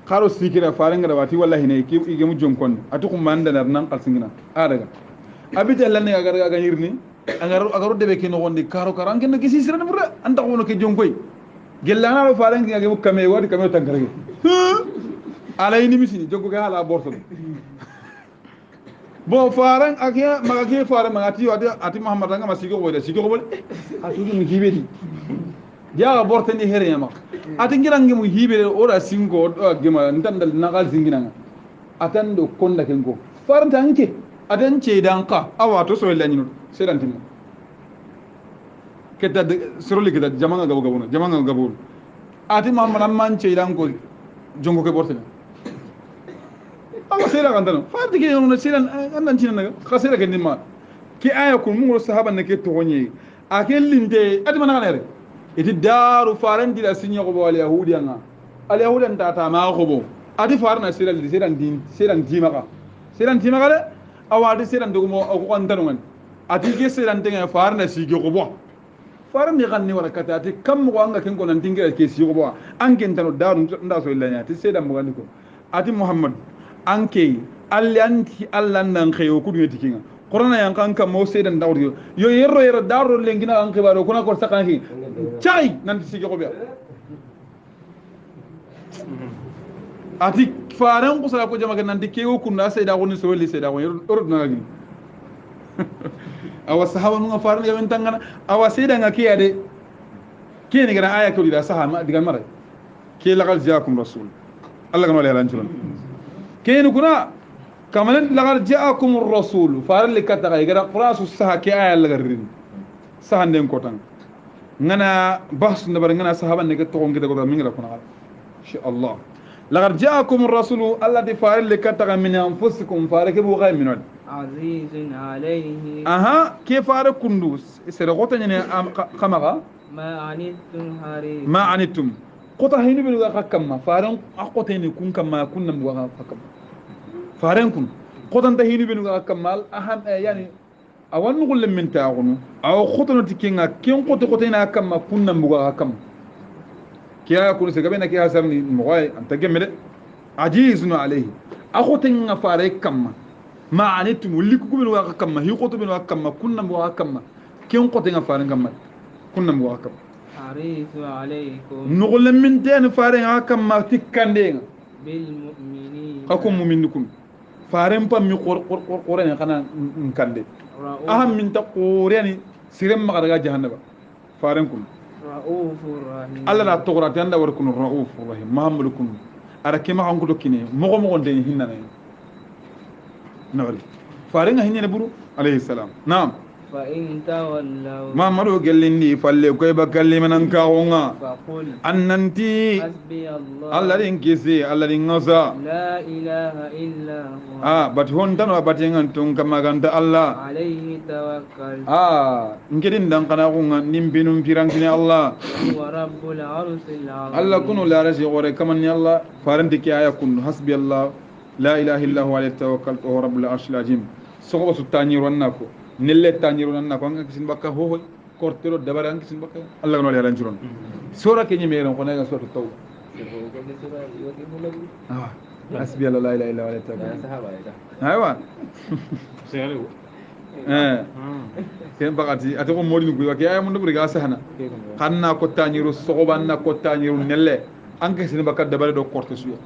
karo sikira faran da wati wallahi ne ke ige mu jonkon atukum manda nan kalsingina adaga abita lan ne agara ga yirni agaro debe ke no gondi karo karan ken ke sisira ne burda anda ko no ke jonkoy gellana faran ga mu kame wadi kame tankarage alay ni misini jonko ga hala borso bo faran akia magake faran magati wadi ati muhammad nga masigo ko de sigo ko atu ni hibedi ya borte ni here yama ati ngirangi mu hibede ora singo do gema ndandal nagal zingina atando konda kengo faran tanke adan ce danka awa to so lanyi no sedan timmo ketta siroli ketta jamanga gabo ati muhammad amman ce danko jongo ke borte awa sera gandano farti ke non sera andan cinan naga khasera ke nimma ki aya kun mun sahaba ne ke to gonye akel linde ati mana ganere iti daru faran dila sinya ko wal yahudiyan al yahudan ta ma ko bo ati farna sera li seran timaka de awa ati seran dugo mo ko andano man ati ke seran tenga farna sige ko bo faran ni ganni wala kata ati kam ko anga ken ko nan dingira ke sige ko bo an ken tano daru nda so illanya ati sedan mo gandi ko ati muhammad anke allanti allan nan khayo kudu tikinga corona yang kan kam mo sedan dawr yo yerro dawro lengina an khibaro kuna ko sakanki chai nan sige ko be ati faran ko sala ko jama nan dikewo kunna seda woni so li seda woni ro na gi awa sahaba nu faran ya tangana awa seda ngaki ade kene gara aya ko dida sahama diga mara ke lagal jaakum rasul allah gano le lan tulon kene kuna kamalan lagal jaakum rasul faran le kata gara qurasu saha ke aya lagarin sahan den ko tan ngana bahs ndabar ngana sahaba ne ke to ngida ko min ngala kuna insha allah لقد جاءكم الرسول الذي فارل لكتغ من أنفسكم فارك بوغاي منون عزيز عليه كيف فارك كندوس سرقوتا يعني خمغا ما عنتم قطع هينو بلغا كما فارن أقوتا هينو كن كما كنا بلغا كما فارن كن قطع هينو بلغا كمال أهم يعني أول نقول من تاغنو أو خطنا تكينا كين قطع هينا كما كنا بلغا كما kiya kun se gabena kiya sarni moy anta gemede ajizun alayhi akhoten nga fare kamma ma anitum liku bin wa kamma hi qoto bin wa kamma kunna wa kamma ken qoten nga fare kamma kunna wa kamma حريص عليكم نقول من تين فارن هكم ما تكندين بالمؤمنين أكون مؤمنكم فارن بام مقر قرين خنا نكندي أهم من تقورين سيرم مغرقا جهنم فارنكم رؤوف رحيم الله لا تقرأ تند وركن الرؤوف الرحيم محمدكم أركي ما عنكم كني مغو دين هنا نعم فارن هنا نبرو عليه السلام نعم فإن تولوا ما مرو قلني فاللي كيف بكلم ننكاونا فقل أننتي حسبي الله الله لينكسي الله لينغسا لا إله إلا هو but hon tan wa batengan tun kama ganta Allah عليه توكل ngedin dan kana ko nimbinum firangini Allah هو رب العرش العظيم Allah kunu la rashi gore kaman Allah faranti ki aya kun hasbi Allah la ilaha illa huwa alayhi tawakkaltu wa rabbul arshil azim sogo su tanyiru nako nelle tanyiru nako an kisin bakka ho kortero dabara an kisin bakka Allah no yalan juron sura ke nyime ron ko na sura tawba hasbi Allah la ilaha illa huwa alayhi tawakkaltu aywa ken bakati ate ko modin ko ke ay mun dubri ga sahana xanna ko tanyiru sogo banna ko tanyiru nelle an kisin bakka dabara do korte suya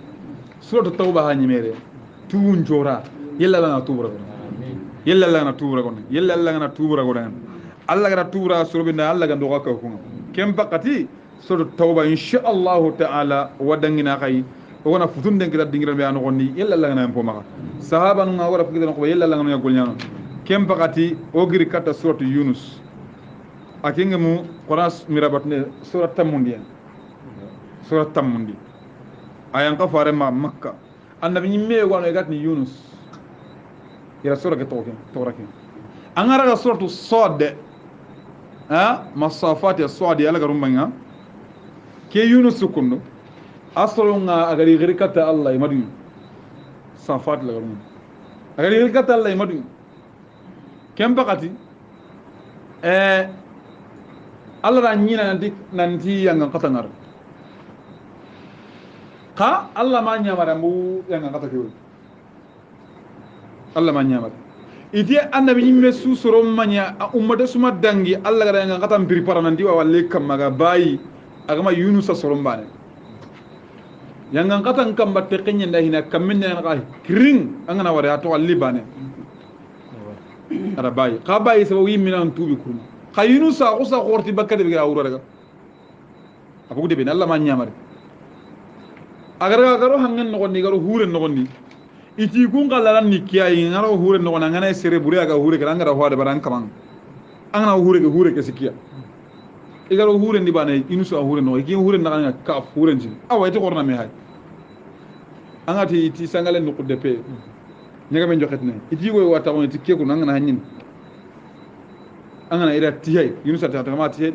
sura tawba ha nyimere tuun jora yella la tubura yella la na tubura gon yella la na tubura gon Allah ga tubura surubinda Allah ga doga ka ko kem bakati sura tawba insha Allah ta'ala wadangina kay wona futun den kida dingira be an gonni yella la na mpo maka sahaba nu nga wara fukida ko yella la na golnyano kem bakati o giri kata sura Yunus akinga mu Quran mirabatne sura tamundi sura tamundi ayan ka fare ma makka annabi nyimme wono gatni Yunus ila sura ke tawrakin angara ga suratu Sad masafat ya Sad ya laga rumbanga ke Yunus kunno asrunga agari girkata Allah imadu safat laga rumba agari girkata Allah imadu kem bakati Allah ra nyina nanti yang katangar ka Allah ma nyamara mu yang kata kiwul Allah ma nyamara iti annabi nyimme su soro manya ummata suma dangi Allah gara yang kata mbiri paranandi wa walle kamaga bayi agama Yunus soro mbane yang kata ngam batte kenya ndahina kaminna nga kring angana wara ato walli bane ara bayi ka bayi so wi minan tubi kurma ka Yunus sa usa qorti bakkade bi awro daga abugo de ben Allah ma nyamara agara garo hangen no gonni garo huren no gonni iti kun kalalan ni kiyai ngaro huren no gonna ngana sere buri aga hure kan ngara hoade baran kamang angana hure ke sikiya igaro huren di bane inusu hure no iki huren na ngana ka huren jin awa ite korna me hay angati iti sangalen no kudde pe nyaga men joxet ne iti goy wata on iti keku ngana hanyin angana ira tiyay inusu ta ma tiyay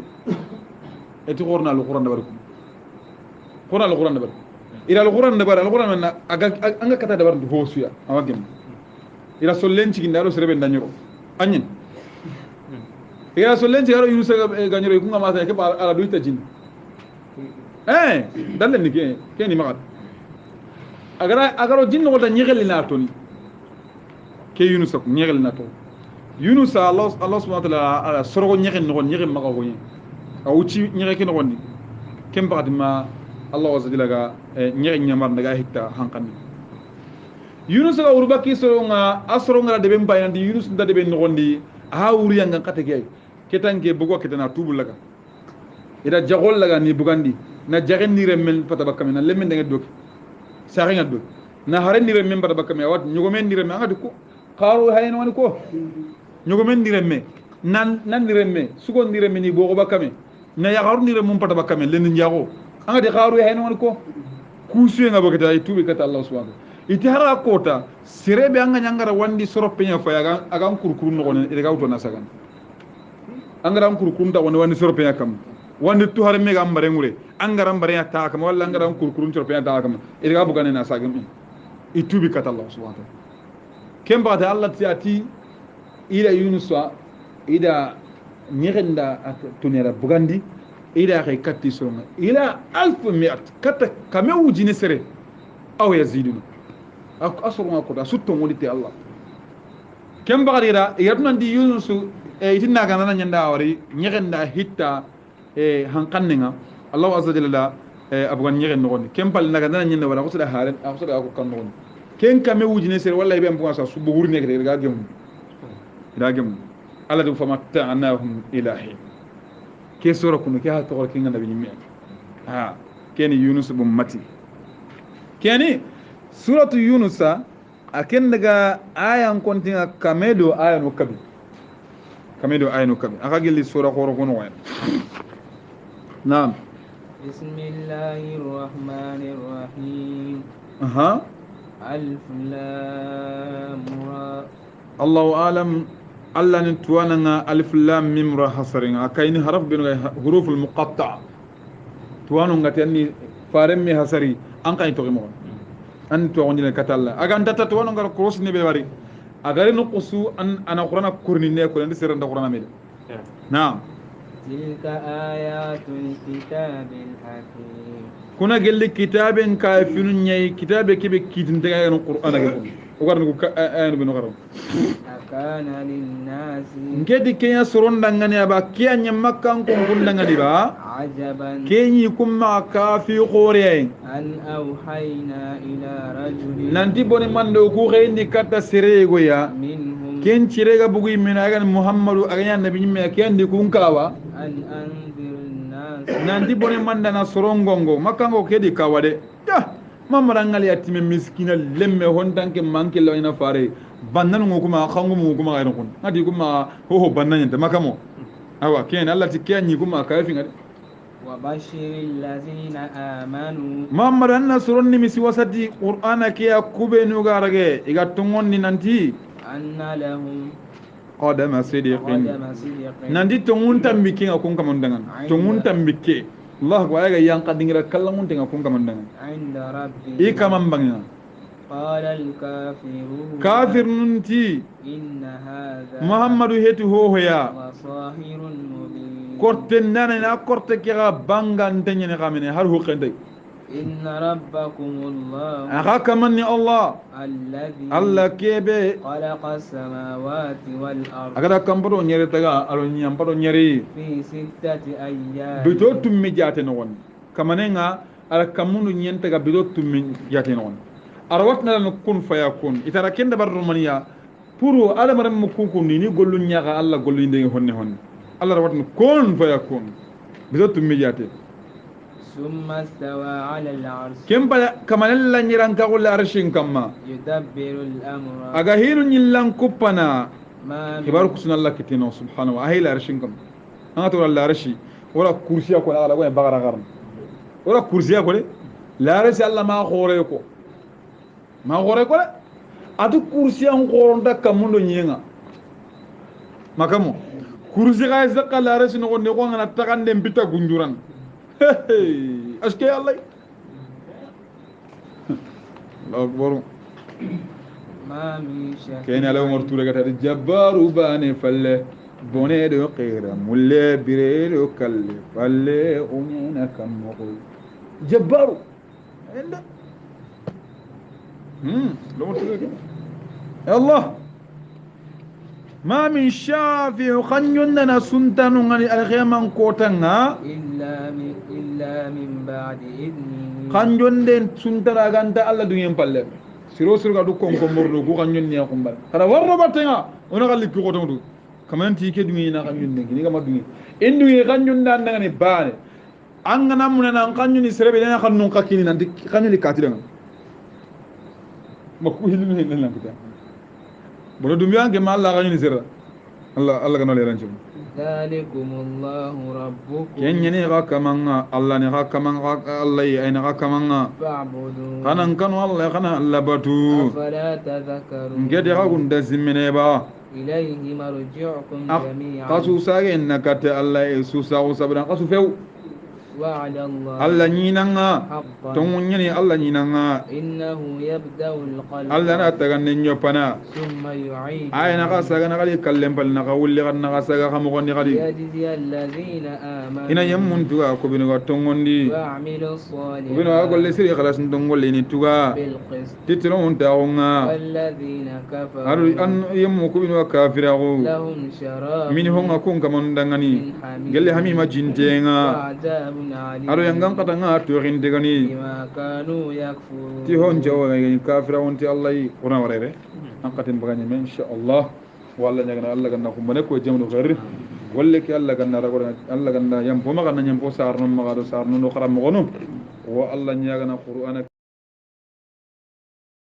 eti korna lu qur'an da barku korna lu qur'an da barku ira alquran da bar alquran na aga anga kata da bar do hosuya awagem ira sollenci gindaro serebe ndanyoro anyin ira sollenci garo yunusa ganyoro ku ngama ta ke ala do itajin dalle ni ke ni magat agaro jinno wala nyegel na toni ke yunusa ko nyegel na to yunusa Allah subhanahu wa ta'ala sorogo nyegel no nyegel maga ko yin awuci nyegel ke no wonni kem bagad ma Allah wa zadilaga nyeri nyamar daga hitta hankani Yunus ga urbaki soronga asronga de ben bayandi Yunus nda de ben nogondi ha wuri yanga katege ketanke bugo ketana tubul laga ida jagol laga ni bugandi na jagen ni remel pata bakame na lemen daga dok saringa dok na haren ni remel pata bakame wat nyugo men ni remme anga diko karo hayno woni ko nyugo men ni remme nan ni remme sugo ni remme ni bogo bakame na yagaru ni remme pata bakame len njago anga de kharu hayno won ko kusu nga bokata ay tubi kata Allah subhanahu iti hara kota sirebe anga nyangara wandi sorope nya fa yaga aga kurkurun no ne ida gawto nasagan angara kurkurun ta woni sorope nya kam wandi tu har mega ambare ngure angara ambare ya ta kam walla angara kurkurun sorope nya ta kam ida ga bugane nasagam itubi kata Allah subhanahu kemba ta Allah tiati ila Yunus ida nyirenda tunera bugandi ila kay katti songa ila 1100 kata kame wujine sere aw yaziduna asrunga ko da sutto ngolite Allah kem bagarira yatuna di yunusu itinna ganana nyanda wari nyegenda hitta hankannenga Allah azza jalla abugan nyegen no kem pal naga nana nyanda wala ko sada haren ko sada ko kan no ken kame wujine sere wallahi be mbuga sa subu wurne ke ga gem ala dum famatta'nahum ilahi ke sura kunu ke ha to ke ngana bi nyimi ha keni yunus bum mati keni suratu yunusa aken daga ayan kontinga kamedo ayanu kabi aka gelli sura khoro kono wa naam bismillahir rahmanir rahim alif lam ra Allahu alam Allah ni tuwananga alif lam mim ra hasaringa akayni haraf bin huruful muqatta tuwanu ngatani faremmi hasari an kay to mo an to woni le katalla aga ndata tuwanu ngar cross ne be wari agari no qusu an ana qur'ana kurni ne ko ndi seranda qur'ana me naam tilka ayatul kitabil hakim kuna gelli kitaben kafinu nyai kitabe kibe kitin daga no qur'ana ge ko warno ko ayanu be no garam akana linnasi ngedi kenya soronda ngani aba kenya makkan ko gunda ngani ba ajaban kenyi kuma kafi qore an awhayna ila rajulin nanti boni mando ku xeyni kata serego ya minhum ken cirega bugu mina gan muhammadu aganya nabi nyimme kendi kun kawa an anzir nas nanti boni manda na sorongongo makango kedi kawade mamara ngali atime miskina lemme hontanke manke lawina fare bannan ngukuma khangu ngukuma ga kun ngadi kuma ho bannan yanta makamo awa ken Allah tikyanyi kuma kafi ngadi wa bashiril ladina amanu mamara anna suronni misi wasati qur'ana ke yakubenu garage iga tungonni nanti anna lahum qadama sidiqin nanti tungun tambike ngakun kamondangan tungun tambike Allah ko ayaga yang kadingira kallamun tenga kun kamandangan inda rabbi ikamambanga qala al kafirun kafirun ti inna hadha muhammadu hetu hohoya wa sahirun mubin korte nana na korte kira banga ntenye ne kamene har hukende inna rabbakumullah aka manni Allah alladhi Allah kebe khalaqa as-samawati wal ardh agada kambaro nyere taga alo nyamparo nyeri fi sittati ayyam bito tummi jate no won kamanenga ala kamunu nyente ga bito tummi jate no won arawatna lan kun fayakun itara kenda bar romania puro ala maram mukukun ni gollu nyaga Allah gollu inde honne honne Allah rawatna kun fayakun bito tummi jate summa stawa ala al-arsh kemba kamanella nyiran ka golla arshin kamma yudabbiru al-amra aga hiru nyillan kupana ma kibaru kusuna Allah kitino subhanahu wa ahila arshin kam anga to Allah arshi wala kursiya ko ala ko bagara garan wala kursiya ko la arshi Allah ma khore ko adu kursiya ngoronda kamundo nyenga makamo kursi ga zakka la arshi no ne ko ngana takande mbita gunjuran aske Allah akbar ma min shay'in kayna law martu daga ta jabbaru bane falle bone do qira mulle bire do kalle falle umina kam mo jabbaru enda law martu daga Allah ما من شافع خنجنا سنتن عن الخيمان كوتنا إلا من بعد إذنه خنجن دين سنتنا غانتا الله دنيا بالله سيرو سيرو كادو كون كومبردو كو خنجن نيا كومبال خلا ورو باتنا انا قال لك كوتو دو كمان تي كي دنيا نا خنجن ني غما دنيا اندو خنجن دان نغني بان angana munana خنجن سربي دنا خنون كاكيني نانتي خنجن كاتيرن مكو هيلو هيلو نانكتا bono dumbiya ke ma Allah gani sirra Allah kana le ranchu zalikumullahu rabbukum kenyene ga kamanga Allah ne ga kamanga Allah yi aina ga kamanga fa'budu kanan kanu Allah kana Allah batu afala tadhakkarun ngede ga gunda zimmene ba ilayhi marji'ukum jami'an qasu sage nakata Allah su sa sabran qasu few وعد الله Allah nyinanga حقا tongun nyani Allah nyinanga إنه يبدأ الخلق Allah na taganne nyopana ثم يعيد ay na ka saga na kali kallem pal na ka wulli kan na ka saga ka mo ni kali ليجزي الذين آمنوا ina yammun tuga ko bino ga tongondi وعملوا bino ga golle الصالحات siri khalas ndongole ni tuga بالقسط titro on taonga والذين aru كفروا an yammu ko bino kafirago لهم شراب min honga kun kamon dangani gelle hamima jintenga وعذاب aru عليم yangan katanga to gindegani بما كانوا يكفرون ti hon jawa kafira wonti Allah yi qur'an warere an qatin bagani men insha Allah walla nyagana Allah ganna ko mane ko jamnu khair walle ki Allah ganna rago Allah ganna yam bo magana nyam bo sarno magado sarno no kharam gono wa Allah nyagana qur'ana